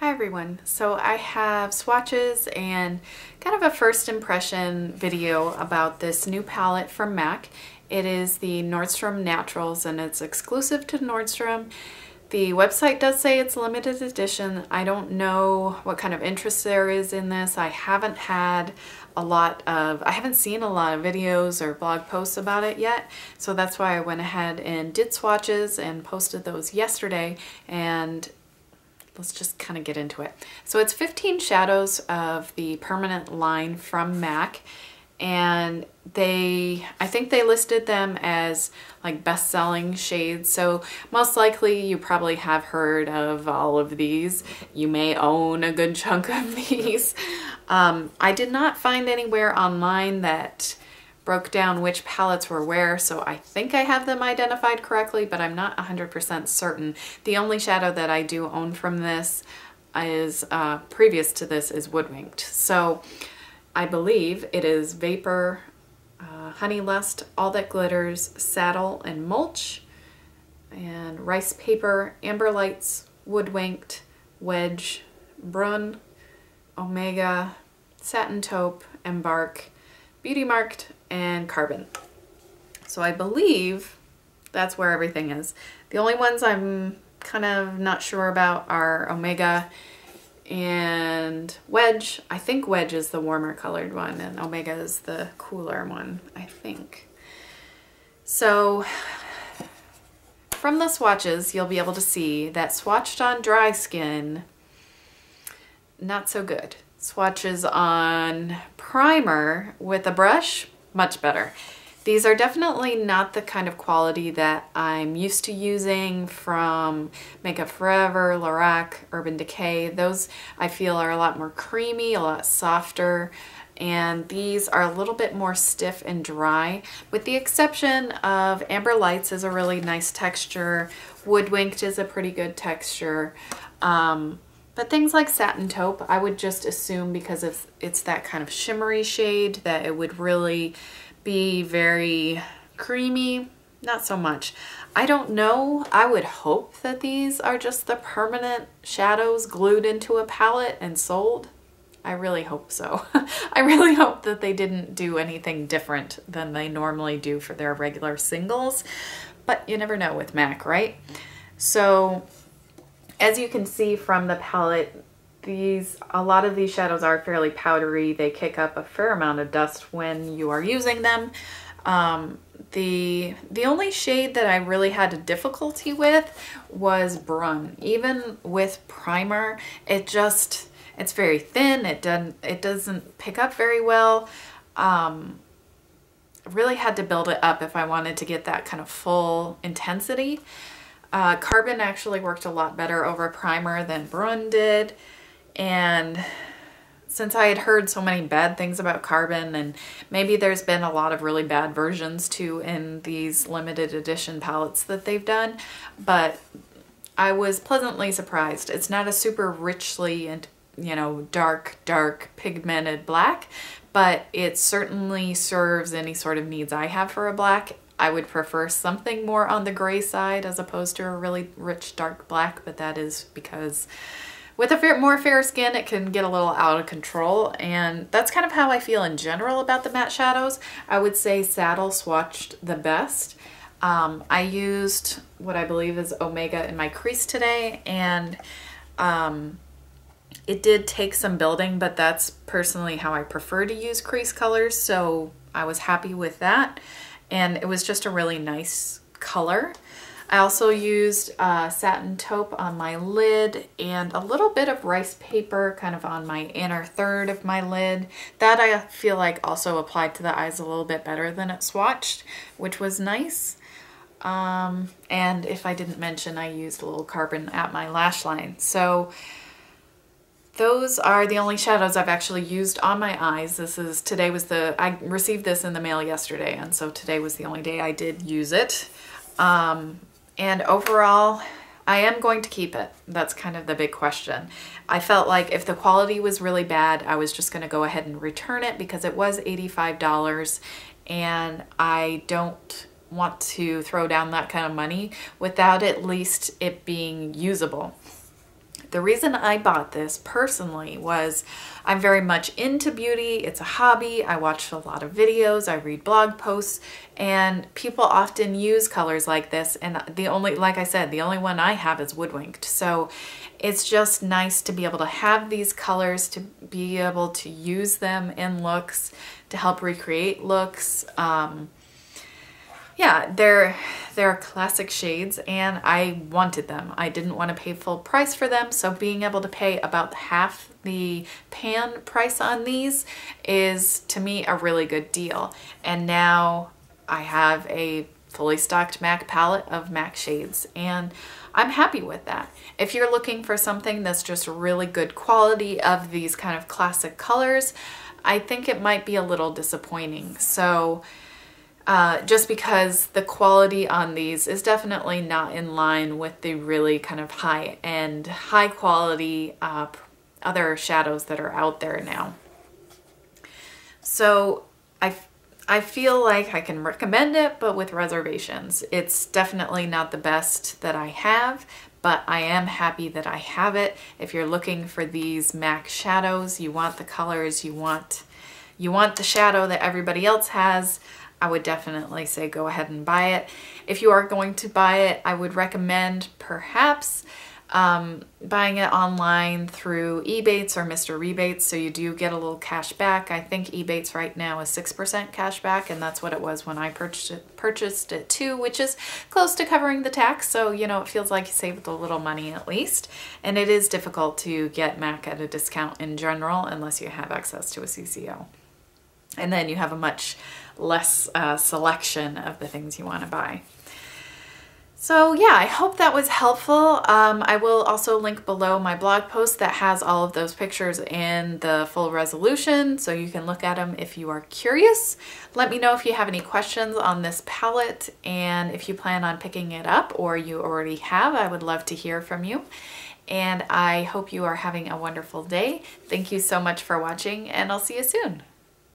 Hi everyone. So I have swatches and kind of a first impression video about this new palette from MAC. It is the Nordstrom Naturals and it's exclusive to Nordstrom. The website does say it's limited edition. I don't know what kind of interest there is in this. I haven't seen a lot of videos or blog posts about it yet. So that's why I went ahead and did swatches and posted those yesterday, and let's just kind of get into it. So it's 15 shadows of the permanent line from MAC, and I think they listed them as like best-selling shades. So most likely you probably have heard of all of these. You may own a good chunk of these. I did not find anywhere online that broke down which palettes were where, so I think I have them identified correctly, but I'm not 100% certain. The only shadow that I do own from this is, previous to this, is Woodwinked. So I believe it is Vapor, Honey Lust, All That Glitters, Saddle and Mulch, and Ricepaper, Amber Lights, Woodwinked, Wedge, Brun, Omega, Satin, Taupe, Embark, Beauty Marked, and Carbon. So I believe that's where everything is. The only ones I'm kind of not sure about are Omega and Wedge. I think Wedge is the warmer colored one and Omega is the cooler one, I think. So from the swatches, you'll be able to see that swatched on dry skin, not so good. Swatches on primer with a brush, much better. These are definitely not the kind of quality that I'm used to using from Makeup Forever, Lorac, Urban Decay. Those I feel are a lot more creamy, a lot softer, and these are a little bit more stiff and dry, with the exception of Amber Lights is a really nice texture. Woodwinked is a pretty good texture. But things like Satin Taupe, I would just assume because it's that kind of shimmery shade that it would really be very creamy. Not so much. I don't know. I would hope that these are just the permanent shadows glued into a palette and sold. I really hope so. I really hope that they didn't do anything different than they normally do for their regular singles. But you never know with MAC, right? So as you can see from the palette, a lot of these shadows are fairly powdery. They kick up a fair amount of dust when you are using them. The only shade that I really had a difficulty with was Brun. Even with primer, it's very thin. It doesn't pick up very well. Really had to build it up if I wanted to get that kind of full intensity. Carbon actually worked a lot better over primer than Brun did, and since I had heard so many bad things about Carbon, and maybe there's been a lot of really bad versions too in these limited edition palettes that they've done, but I was pleasantly surprised. It's not a super richly and dark pigmented black, but it certainly serves any sort of needs I have for a black. I would prefer something more on the gray side as opposed to a really rich dark black, but that is because with a more fair skin it can get a little out of control, and that's kind of how I feel in general about the matte shadows. I would say Saddle swatched the best. I used what I believe is Omega in my crease today, and it did take some building, but that's personally how I prefer to use crease colors, so I was happy with that. And it was just a really nice color. I also used Satin Taupe on my lid and a little bit of Ricepaper kind of on my inner third of my lid. That I feel like also applied to the eyes a little bit better than it swatched, which was nice. And if I didn't mention, I used a little Carbon at my lash line. So those are the only shadows I've actually used on my eyes. I received this in the mail yesterday, and so today was the only day I did use it. And overall, I am going to keep it. That's kind of the big question. I felt like if the quality was really bad, I was just going to go ahead and return it because it was $85, and I don't want to throw down that kind of money without at least it being usable. The reason I bought this personally was I'm very much into beauty. It's a hobby. I watch a lot of videos. I read blog posts, and people often use colors like this. And like I said, the only one I have is woodwinked. So it's just nice to be able to have these colors, to be able to use them in looks, to help recreate looks. Yeah, they're classic shades, and I wanted them. I didn't want to pay full price for them, so being able to pay about half the pan price on these is, to me, a really good deal. And now I have a fully stocked MAC palette of MAC shades, and I'm happy with that. If you're looking for something that's just really good quality of these kind of classic colors, I think it might be a little disappointing. So just because the quality on these is definitely not in line with the really kind of high-end, high-quality other shadows that are out there now. So I feel like I can recommend it, but with reservations. It's definitely not the best that I have, but I am happy that I have it. If you're looking for these MAC shadows, you want the colors, you want the shadow that everybody else has, I would definitely say go ahead and buy it. If you are going to buy it, I would recommend perhaps buying it online through Ebates or Mr. Rebates, so you do get a little cash back. I think Ebates right now is 6% cash back, and that's what it was when I purchased it too, which is close to covering the tax, so you know, it feels like you saved a little money at least. And it is difficult to get MAC at a discount in general unless you have access to a CCO. And then you have a much less selection of the things you want to buy. So yeah, I hope that was helpful. I will also link below my blog post that has all of those pictures in the full resolution, so you can look at them if you are curious. Let me know if you have any questions on this palette, and if you plan on picking it up or you already have, I would love to hear from you. And I hope you are having a wonderful day. Thank you so much for watching, and I'll see you soon.